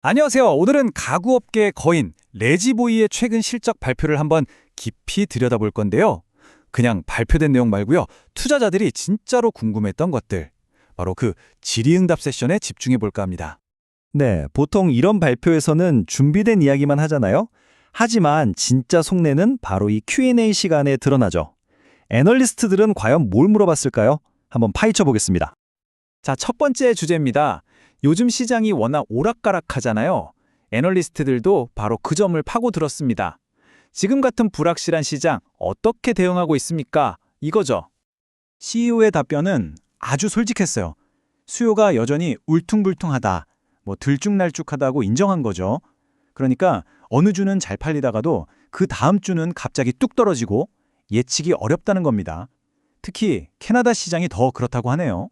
안녕하세요. 오늘은 가구업계의 거인 레지보이의 최근 실적 발표를 한번 깊이 들여다볼 건데요. 그냥 발표된 내용 말고요. 투자자들이 진짜로 궁금했던 것들. 바로 그 질의응답 세션에 집중해 볼까 합니다. 네, 보통 이런 발표에서는 준비된 이야기만 하잖아요. 하지만 진짜 속내는 바로 이 Q&A 시간에 드러나죠. 애널리스트들은 과연 뭘 물어봤을까요? 한번 파헤쳐 보겠습니다. 자, 첫 번째 주제입니다. 요즘 시장이 워낙 오락가락하잖아요. 애널리스트들도 바로 그 점을 파고들었습니다. 지금 같은 불확실한 시장 어떻게 대응하고 있습니까? 이거죠. CEO의 답변은 아주 솔직했어요. 수요가 여전히 울퉁불퉁하다, 들쭉날쭉하다고 인정한 거죠. 그러니까 어느 주는 잘 팔리다가도 그 다음 주는 갑자기 뚝 떨어지고 예측이 어렵다는 겁니다. 특히 캐나다 시장이 더 그렇다고 하네요.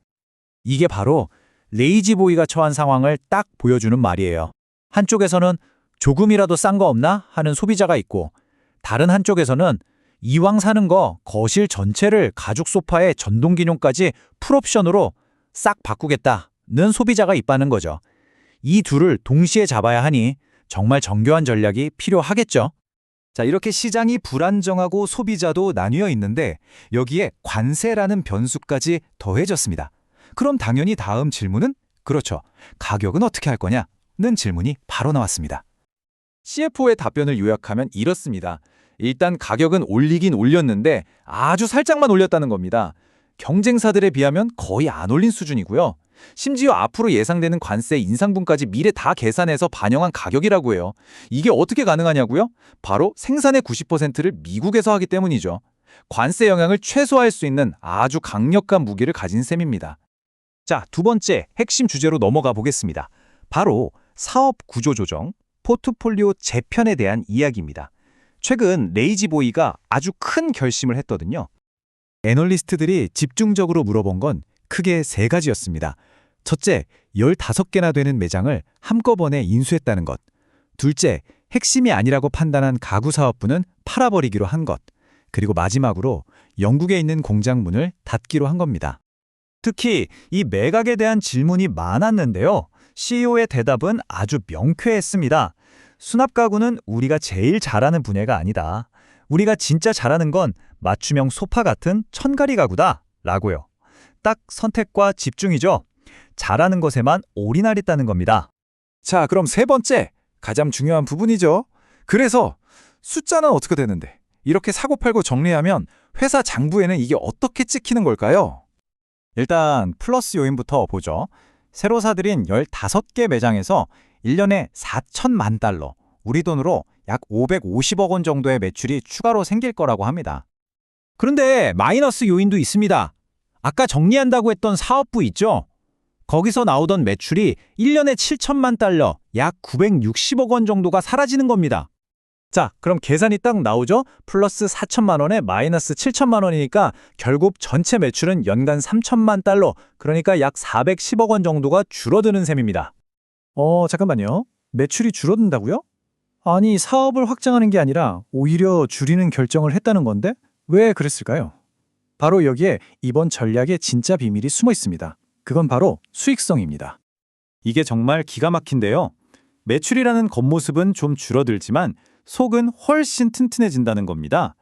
이게 바로 레이지보이가 처한 상황을 딱 보여주는 말이에요. 한쪽에서는 조금이라도 싼 거 없나 하는 소비자가 있고, 다른 한쪽에서는 이왕 사는 거 거실 전체를 가죽 소파에 전동기념까지 풀옵션으로 싹 바꾸겠다는 소비자가 있다는 거죠. 이 둘을 동시에 잡아야 하니 정말 정교한 전략이 필요하겠죠. 자, 이렇게 시장이 불안정하고 소비자도 나뉘어 있는데 여기에 관세라는 변수까지 더해졌습니다. 그럼 당연히 다음 질문은 그렇죠. 가격은 어떻게 할 거냐는 질문이 바로 나왔습니다. CFO의 답변을 요약하면 이렇습니다. 일단 가격은 올리긴 올렸는데 아주 살짝만 올렸다는 겁니다. 경쟁사들에 비하면 거의 안 올린 수준이고요. 심지어 앞으로 예상되는 관세 인상분까지 미래 다 계산해서 반영한 가격이라고 해요. 이게 어떻게 가능하냐고요? 바로 생산의 90%를 미국에서 하기 때문이죠. 관세 영향을 최소화할 수 있는 아주 강력한 무기를 가진 셈입니다. 자, 두 번째 핵심 주제로 넘어가 보겠습니다. 바로 사업 구조 조정, 포트폴리오 재편에 대한 이야기입니다. 최근 레이지보이가 아주 큰 결심을 했거든요. 애널리스트들이 집중적으로 물어본 건 크게 세 가지였습니다. 첫째, 15개나 되는 매장을 한꺼번에 인수했다는 것. 둘째, 핵심이 아니라고 판단한 가구 사업부는 팔아버리기로 한 것. 그리고 마지막으로 영국에 있는 공장 문을 닫기로 한 겁니다. 특히 이 매각에 대한 질문이 많았는데요. CEO의 대답은 아주 명쾌했습니다. 수납 가구는 우리가 제일 잘하는 분야가 아니다. 우리가 진짜 잘하는 건 맞춤형 소파 같은 천가리 가구다. 라고요. 딱 선택과 집중이죠. 잘하는 것에만 올인하겠다는 겁니다. 자, 그럼 세 번째, 가장 중요한 부분이죠. 그래서 숫자는 어떻게 되는데? 이렇게 사고팔고 정리하면 회사 장부에는 이게 어떻게 찍히는 걸까요? 일단 플러스 요인부터 보죠. 새로 사들인 15개 매장에서 1년에 4천만 달러, 우리 돈으로 약 550억 원 정도의 매출이 추가로 생길 거라고 합니다. 그런데 마이너스 요인도 있습니다. 아까 정리한다고 했던 사업부 있죠? 거기서 나오던 매출이 1년에 7천만 달러, 약 960억 원 정도가 사라지는 겁니다. 자, 그럼 계산이 딱 나오죠? 플러스 4천만 원에 마이너스 7천만 원이니까 결국 전체 매출은 연간 3천만 달러, 그러니까 약 410억 원 정도가 줄어드는 셈입니다. 잠깐만요. 매출이 줄어든다고요? 아니, 사업을 확장하는 게 아니라 오히려 줄이는 결정을 했다는 건데 왜 그랬을까요? 바로 여기에 이번 전략의 진짜 비밀이 숨어 있습니다. 그건 바로 수익성입니다. 이게 정말 기가 막힌데요. 매출이라는 겉모습은 좀 줄어들지만 속은 훨씬 튼튼해진다는 겁니다.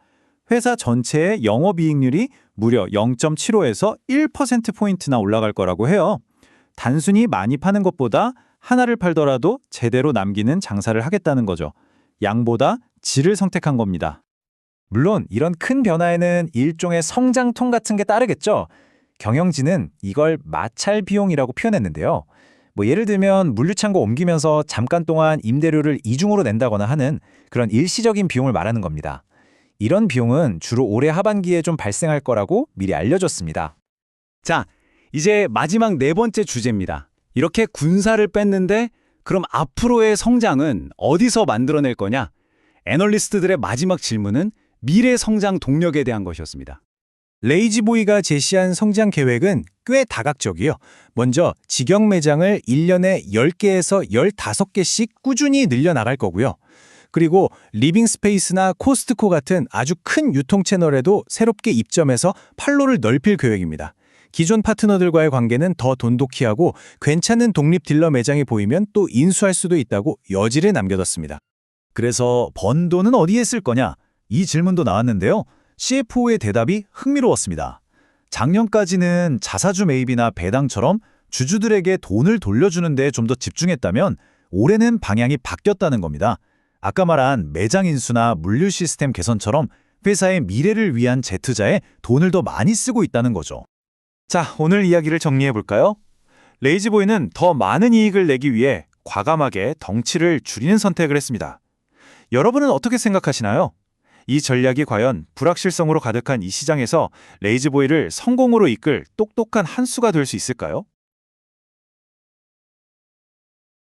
회사 전체의 영업이익률이 무려 0.75에서 1%포인트나 올라갈 거라고 해요. 단순히 많이 파는 것보다 하나를 팔더라도 제대로 남기는 장사를 하겠다는 거죠. 양보다 질을 선택한 겁니다. 물론 이런 큰 변화에는 일종의 성장통 같은 게 따르겠죠. 경영진은 이걸 마찰 비용이라고 표현했는데요. 예를 들면 물류창고 옮기면서 잠깐 동안 임대료를 이중으로 낸다거나 하는 그런 일시적인 비용을 말하는 겁니다. 이런 비용은 주로 올해 하반기에 좀 발생할 거라고 미리 알려줬습니다. 자, 이제 마지막 네 번째 주제입니다. 이렇게 군사를 뺐는데 그럼 앞으로의 성장은 어디서 만들어낼 거냐? 애널리스트들의 마지막 질문은 미래 성장 동력에 대한 것이었습니다. 레이지보이가 제시한 성장 계획은 꽤 다각적이요. 먼저 직영 매장을 1년에 10개에서 15개씩 꾸준히 늘려나갈 거고요. 그리고 리빙스페이스나 코스트코 같은 아주 큰 유통 채널에도 새롭게 입점해서 판로를 넓힐 계획입니다. 기존 파트너들과의 관계는 더 돈독히 하고 괜찮은 독립 딜러 매장이 보이면 또 인수할 수도 있다고 여지를 남겨뒀습니다. 그래서 번 돈은 어디에 쓸 거냐? 이 질문도 나왔는데요. CFO의 대답이 흥미로웠습니다. 작년까지는 자사주 매입이나 배당처럼 주주들에게 돈을 돌려주는 데 좀 더 집중했다면 올해는 방향이 바뀌었다는 겁니다. 아까 말한 매장 인수나 물류 시스템 개선처럼 회사의 미래를 위한 재투자에 돈을 더 많이 쓰고 있다는 거죠. 자, 오늘 이야기를 정리해볼까요? 레이지보이는 더 많은 이익을 내기 위해 과감하게 덩치를 줄이는 선택을 했습니다. 여러분은 어떻게 생각하시나요? 이 전략이 과연 불확실성으로 가득한 이 시장에서 레이지보이를 성공으로 이끌 똑똑한 한 수가 될 수 있을까요?